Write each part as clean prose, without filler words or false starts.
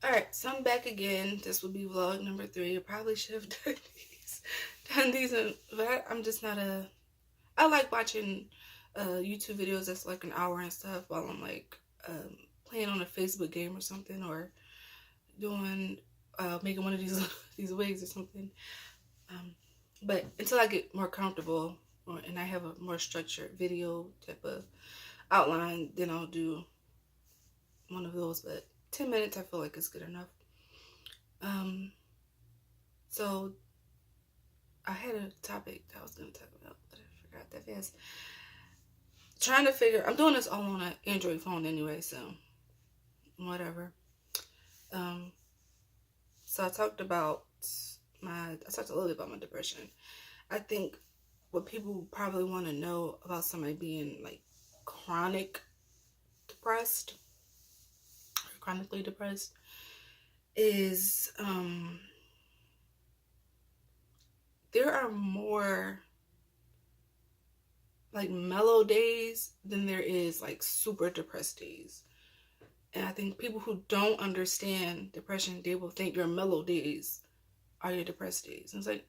Alright, so I'm back again. This will be vlog number 3. I probably should have done these, but I'm just not a. I like watching YouTube videos that's like an hour and stuff while I'm like playing on a Facebook game or something, or doing making one of these these wigs or something. Um, but until I get more comfortable and I have a more structured video type of outline, then I'll do one of those. But 10 minutes, I feel like it's good enough. Um, so I had a topic that I was going to talk about, but I forgot that fast. Trying to figure, I'm doing this all on an Android phone anyway, so whatever. Um, so I talked a little bit about my depression. I think what people probably want to know about somebody being like chronic depressed or chronically depressed is there are more like mellow days than there is like super depressed days. And I think people who don't understand depression, they will think your mellow days are your depressed days. And it's like,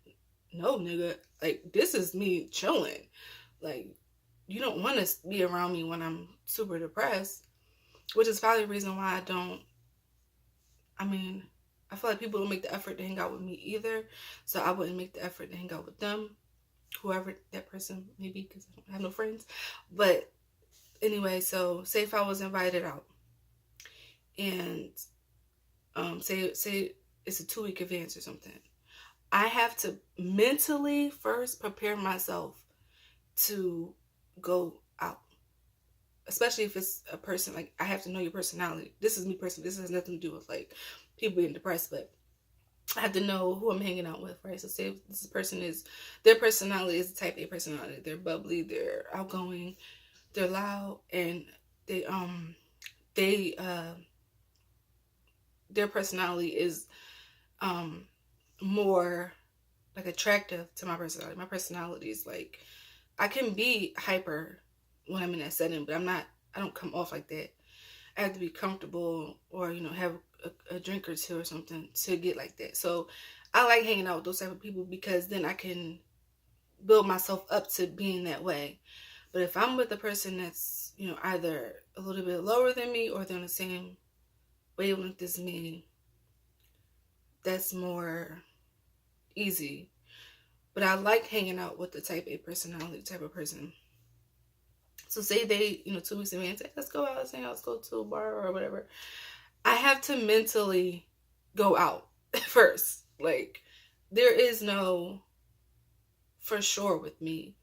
no, nigga, like this is me chilling. Like, you don't want to be around me when I'm super depressed, which is probably the reason why I mean, I feel like people don't make the effort to hang out with me either. So I wouldn't make the effort to hang out with them, whoever that person may be, because I don't have no friends. But anyway, so say if I was invited out and say it's a 2-week advance or something, I have to mentally first prepare myself to go out. Especially if it's a person, like I have to know your personality. This is me personally. This has nothing to do with like people being depressed, but I have to know who I'm hanging out with, right? So say if this person is, their personality is the type A personality. They're bubbly, they're outgoing, they're loud, and they they their personality is more like attractive to my personality. My personality is like, I can be hyper when I'm in that setting, but I don't come off like that. I have to be comfortable or, have a drink or two or something to get like that. So I like hanging out with those type of people because then I can build myself up to being that way. But if I'm with a person that's, either a little bit lower than me or they're on the same wavelength as me, that's more easy. But I like hanging out with the type A personality type of person. So say they, 2 weeks in advance, say, let's go out, let's go to a bar or whatever. I have to mentally go out first. Like, there is no for sure with me.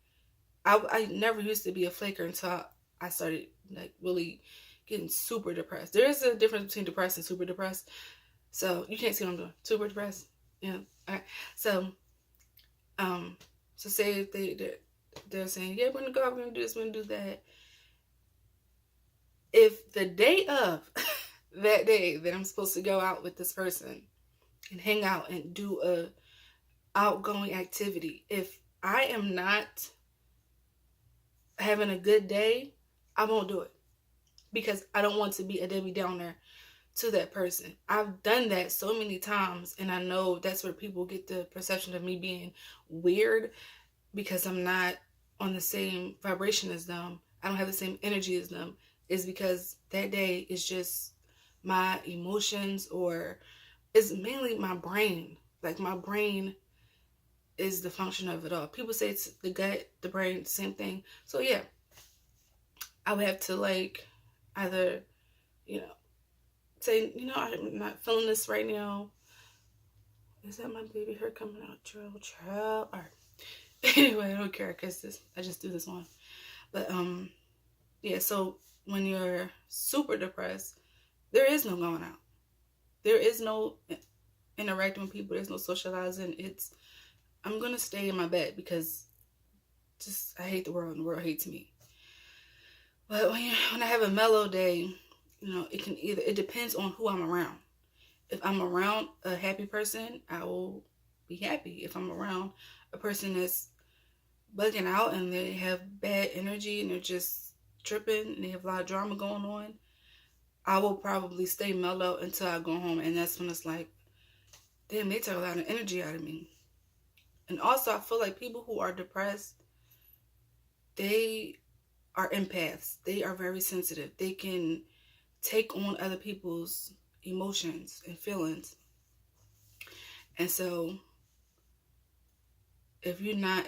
I never used to be a flaker until I started like really getting super depressed. There is a difference between depressed and super depressed. So you can't see what I'm doing. Super depressed. Yeah. All right. So say if they're saying, yeah, we're gonna go out, we're gonna do this, we're gonna do that. If the day of that day that I'm supposed to go out with this person and hang out and do a outgoing activity, if I am not having a good day, I won't do it because I don't want to be a Debbie Downer to that person. I've done that so many times, and I know that's where people get the perception of me being weird because I'm not on the same vibration as them. I don't have the same energy as them. Is because that day is just my emotions, or it's mainly my brain. Like, my brain is the function of it all. People say it's the gut, the brain, the same thing. So yeah, I would have to like either, say, I'm not feeling this right now. Is that my baby hair coming out? Child. All right. Anyway, I don't care because I just do this one. But yeah. So when you're super depressed, there is no going out. There is no interacting with people. There's no socializing. I'm gonna stay in my bed because I hate the world and the world hates me. But when I have a mellow day, it depends on who I'm around. If I'm around a happy person, I will be happy. If I'm around a person that's bugging out and they have bad energy and they're just tripping and they have a lot of drama going on, I will probably stay mellow until I go home, and that's when it's like, damn, they took a lot of energy out of me. And also, I feel like people who are depressed, they are empaths. They are very sensitive. They can take on other people's emotions and feelings. And so, if you're not,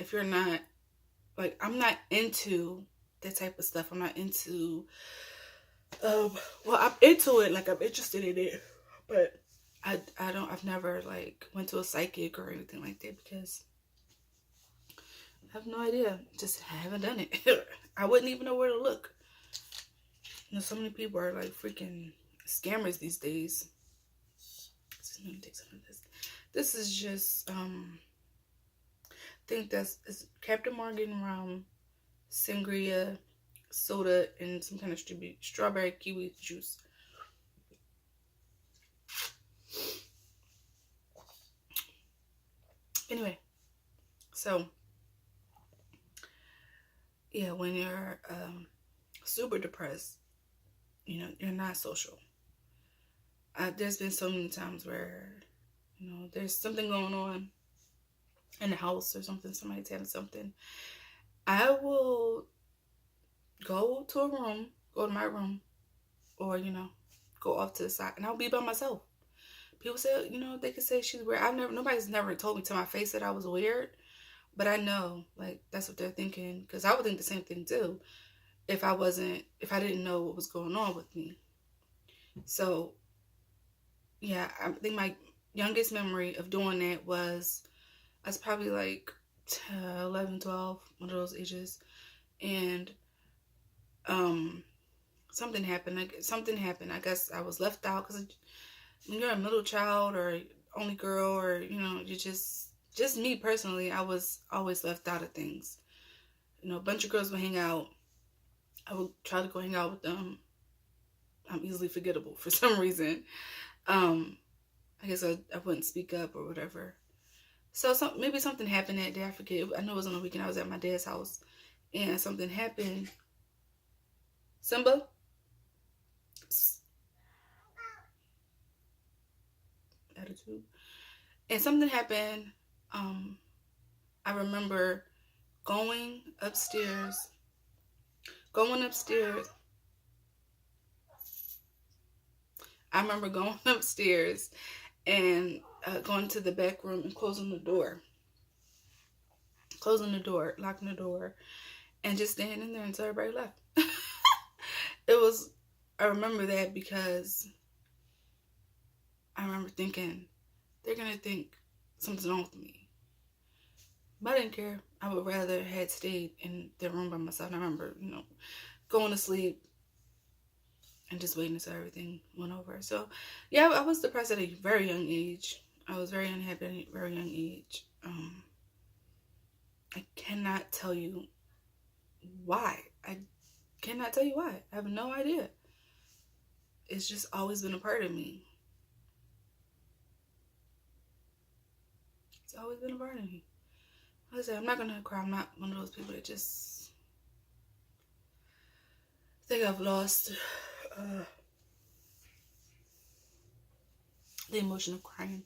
like, I'm not into that type of stuff. I'm not into, well, I'm into it, like, I'm interested in it, but I've never, like, went to a psychic or anything like that because I have no idea. Just haven't done it. I wouldn't even know where to look. You know, so many people are, like, freaking scammers these days. Let me take some of this. This is just, I think that's Captain Morgan rum, sangria, soda, and some kind of strawberry kiwi juice. Anyway, so yeah, when you're super depressed, you know, you're not social. There's been so many times where, you know, there's something going on in the house or something, somebody's having something. I will go to my room, or, you know, go off to the side, and I'll be by myself. People say, you know, they could say she's weird. Nobody's never told me to my face that I was weird, but I know, like, that's what they're thinking, because I would think the same thing too if I didn't know what was going on with me. So, yeah, I think my youngest memory of doing that was, I was probably like 11, 12, one of those ages, and something happened. I guess I was left out, because when you're a middle child or only girl, or, you know, you just me personally, I was always left out of things. You know, a bunch of girls would hang out. I would try to go hang out with them. I'm easily forgettable for some reason. I guess I wouldn't speak up or whatever. So maybe something happened that day. I forget. I know it was on the weekend. I was at my dad's house, and something happened. Simba? Attitude. And something happened. I remember going upstairs. I remember going upstairs and going to the back room and closing the door, locking the door, and just standing there until everybody left. I remember that because I remember thinking, they're going to think something's wrong with me. But I didn't care. I would rather had stayed in the room by myself. And I remember, you know, going to sleep and just waiting until everything went over. So, yeah, I was depressed at a very young age. I was very unhappy at a very young age. I cannot tell you why. I have no idea. It's just always been a part of me. It's always been a part of me. Like I said, I'm not going to cry. I'm not one of those people that just think I've lost the emotion of crying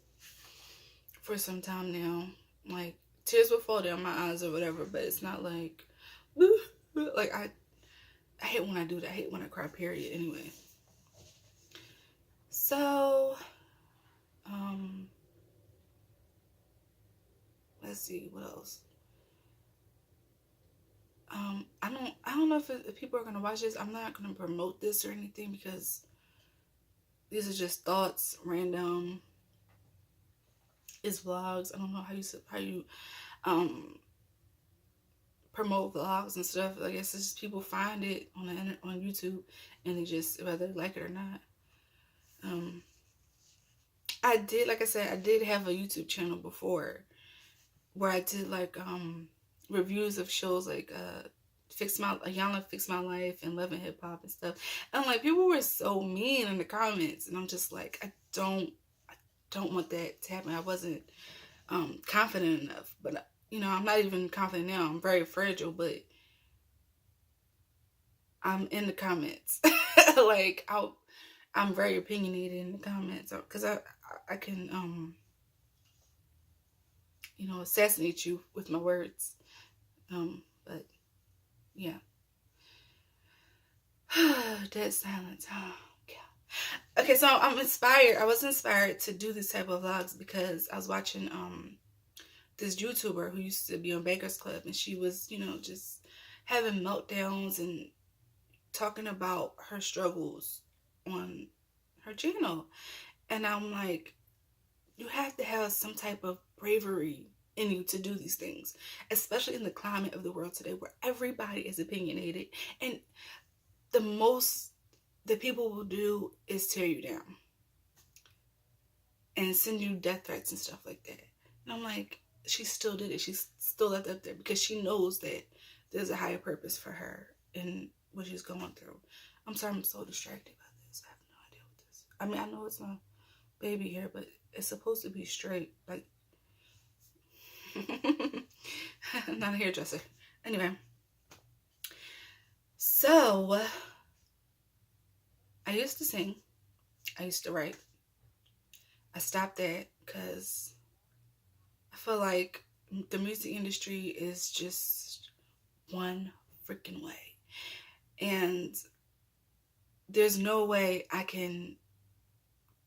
for some time now. Like, tears will fall down my eyes or whatever, but it's not like, like, I hate when I do that. I hate when I cry, period, anyway. So, let's see, what else? I don't know if people are going to watch this. I'm not going to promote this or anything, because these are just thoughts, random. It's vlogs. I don't know how you promote vlogs and stuff. I guess it's just people find it on YouTube, and they just, whether they like it or not. I did have a YouTube channel before where I did like reviews of shows like Iyanla Fix My Life and Love and Hip Hop and stuff. And like, people were so mean in the comments, and I'm just like, I don't want that to happen. I wasn't confident enough. But, you know, I'm not even confident now. I'm very fragile, but I'm in the comments. Like, I'm very opinionated in the comments because I can assassinate you with my words. But yeah. Dead silence. Oh, yeah. Okay, so I'm inspired. I was inspired to do this type of vlogs because I was watching this YouTuber who used to be on Baker's Club, and she was, just having meltdowns and talking about her struggles on her channel. And I'm like, you have to have some type of bravery in you to do these things, especially in the climate of the world today where everybody is opinionated, and the most that people will do is tear you down and send you death threats and stuff like that. And I'm like, she still did it. She still left up there because she knows that there's a higher purpose for her in what she's going through. I'm sorry, I'm so distracted by this. I have no idea what this. I mean, I know it's my baby hair, but it's supposed to be straight, like not a hairdresser. Anyway, so I used to sing. I used to write. I stopped that because I feel like the music industry is just one freaking way. And there's no way I can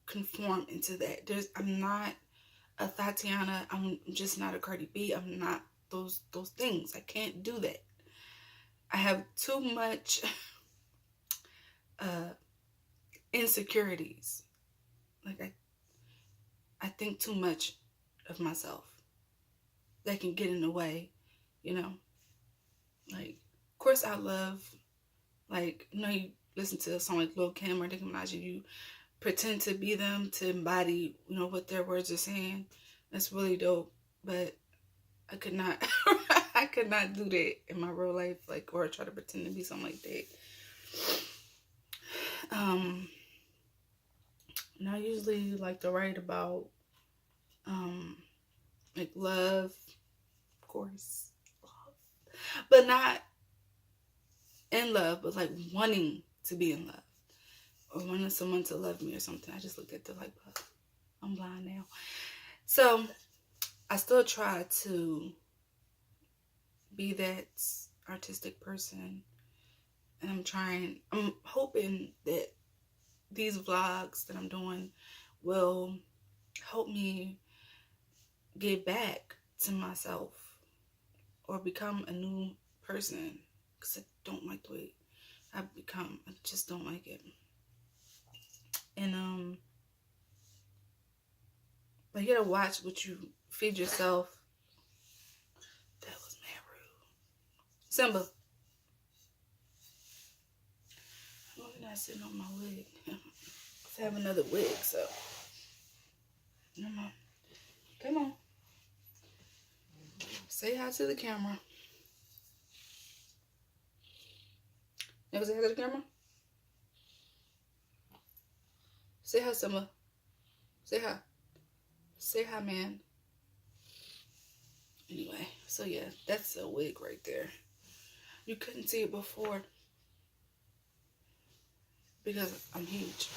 conform into that. I'm not a Tatiana. I'm just not a Cardi B. I'm not those things. I can't do that. I have too much insecurities. Like I think too much of myself. That can get in the way, Like, of course I love, you listen to a song like Lil' Kim or Nicki Minaj, you pretend to be them, to embody, what their words are saying. That's really dope. But I could not, I could not do that in my real life, or try to pretend to be something like that. And I usually like to write about, love, of course, but not in love, but wanting to be in love or wanting someone to love me or something. I just looked at the light bulb. I'm blind now. So I still try to be that artistic person, and I'm hoping that these vlogs that I'm doing will help me get back to myself or become a new person, because I don't like the way I've become. I just don't like it. And you gotta watch what you feed yourself. That was mad rude. Simba, I'm not sitting on my wig. I have another wig, so come on. Say hi to the camera. You say hi to the camera? Say hi, Simba. Say hi. Say hi, man. Anyway, so yeah, that's a wig right there. You couldn't see it before because I'm huge.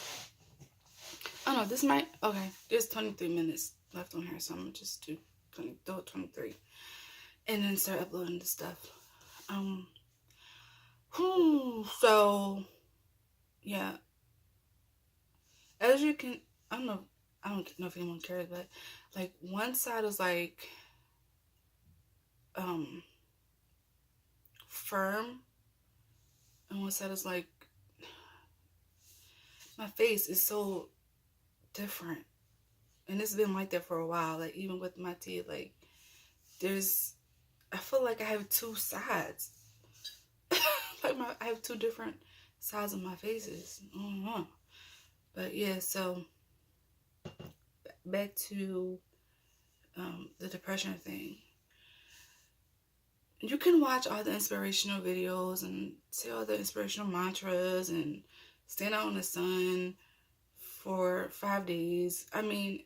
Oh no, this might, okay, there's 23 minutes left on here, so I'm gonna just do 23 and then start uploading the stuff. So yeah, as you can, I don't know if anyone cares, but one side is firm, and one side is my face is so different, and it's been like that for a while. Even with my teeth, I feel like I have two sides. I have two different sides of my faces. I don't know. But yeah, so back to the depression thing. You can watch all the inspirational videos and say all the inspirational mantras and stand out in the sun for 5 days. I mean,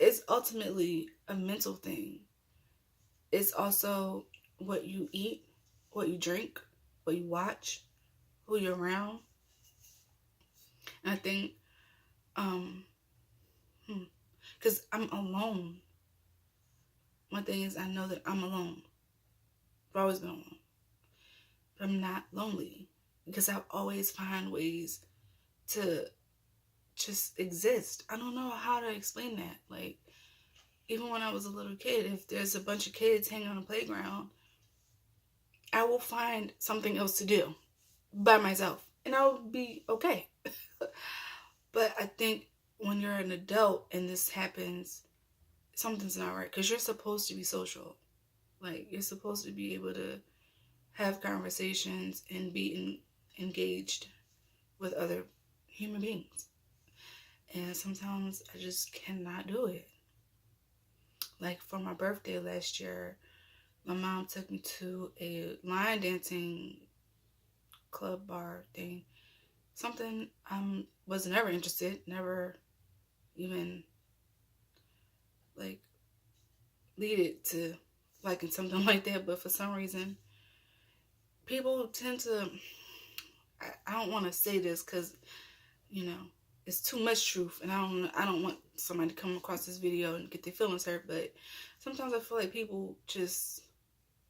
it's ultimately a mental thing. It's also what you eat, what you drink, what you watch, who you're around. And I think Because I'm alone. One thing is, I know that I'm alone. I've always been alone. But I'm not lonely. Because I always find ways to just exist. I don't know how to explain that. Like, even when I was a little kid, if there's a bunch of kids hanging on a playground, I will find something else to do by myself. And I'll be okay. But I think when you're an adult and this happens, something's not right. Because you're supposed to be social. Like, you're supposed to be able to have conversations and be engaged with other human beings. And sometimes I just cannot do it. Like, for my birthday last year, my mom took me to a line dancing club bar thing. Something I was never interested, never even like leaded to liking something like that. But for some reason, people tend to, I don't want to say this because, you know, it's too much truth, and I don't want somebody to come across this video and get their feelings hurt, but sometimes I feel like people just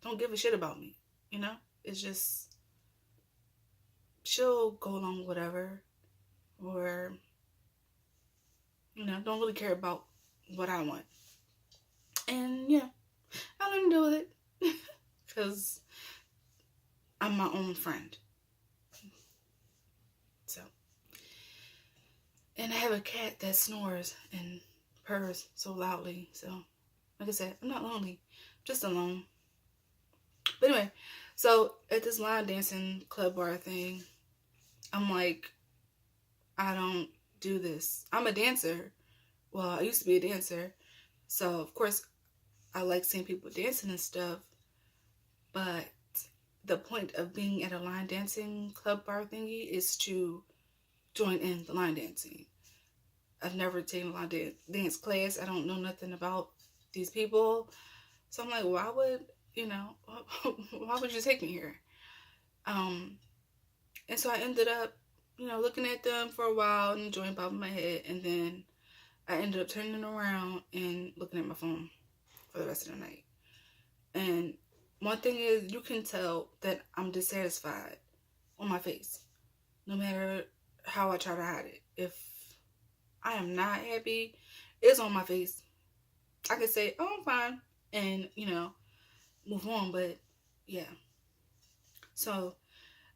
don't give a shit about me, you know? It's just, she'll go along with whatever, or, you know, don't really care about what I want. And yeah, I learned to deal with it because I'm my own friend. So, and I have a cat that snores and purrs so loudly. So, like I said, I'm not lonely, I'm just alone. But anyway, so at this line dancing club bar thing, I'm like, I don't do this. I'm a dancer. Well, I used to be a dancer. So, of course, I like seeing people dancing and stuff. But the point of being at a line dancing club bar thingy is to join in the line dancing. I've never taken a line dance class. I don't know nothing about these people. So I'm like, why would you take me here? And so I ended up, looking at them for a while and enjoying bobbing my head. And then I ended up turning around and looking at my phone for the rest of the night. And one thing is, you can tell that I'm dissatisfied on my face, no matter how I try to hide it. If I am not happy, it's on my face. I could say, oh, I'm fine, and, move on. But yeah. So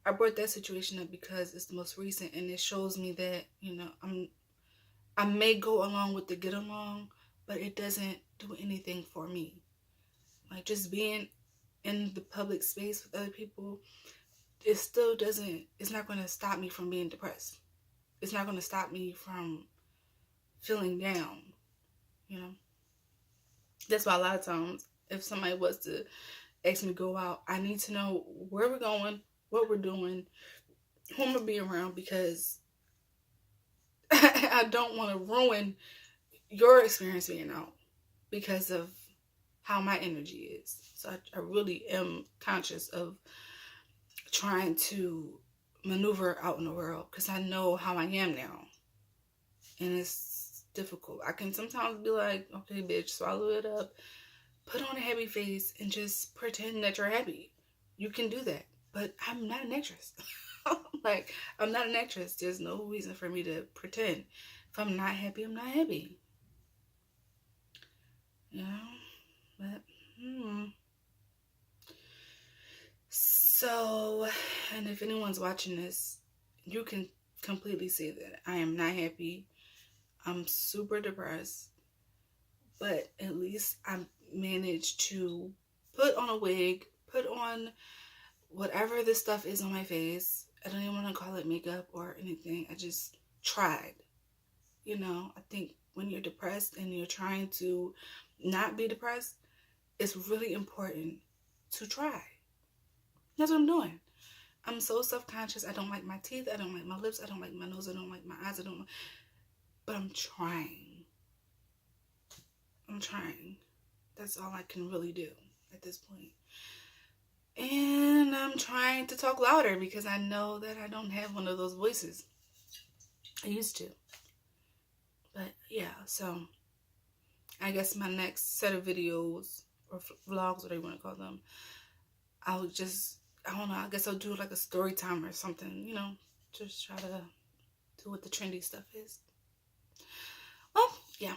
I brought that situation up because it's the most recent, and it shows me that, I may go along with the get along, but it doesn't do anything for me. Like, just being in the public space with other people, it's not going to stop me from being depressed. It's not going to stop me from feeling down, That's why a lot of times, if somebody was to ask me to go out, I need to know where we're going, what we're doing, who I'm going to be around, because I don't want to ruin your experience being out because of how my energy is. So I really am conscious of trying to maneuver out in the world because I know how I am now. And it's difficult. I can sometimes be like, okay, bitch, swallow it up, put on a happy face, and just pretend that you're happy. You can do that. But I'm not an actress. Like, I'm not an actress. There's no reason for me to pretend. If I'm not happy, I'm not happy. But, So, and if anyone's watching this, you can completely see that I am not happy. I'm super depressed. But at least I managed to put on a wig, put on whatever this stuff is on my face. I don't even want to call it makeup or anything. I just tried. I think when you're depressed and you're trying to not be depressed, it's really important to try. That's what I'm doing. I'm so self-conscious. I don't like my teeth. I don't like my lips. I don't like my nose. I don't like my eyes. But I'm trying. That's all I can really do at this point. And I'm trying to talk louder because I know that I don't have one of those voices. I used to. But yeah, so I guess my next set of videos or vlogs, whatever you want to call them, I don't know, I guess I'll do like a story time or something, you know, just try to do what the trendy stuff is. Well, yeah.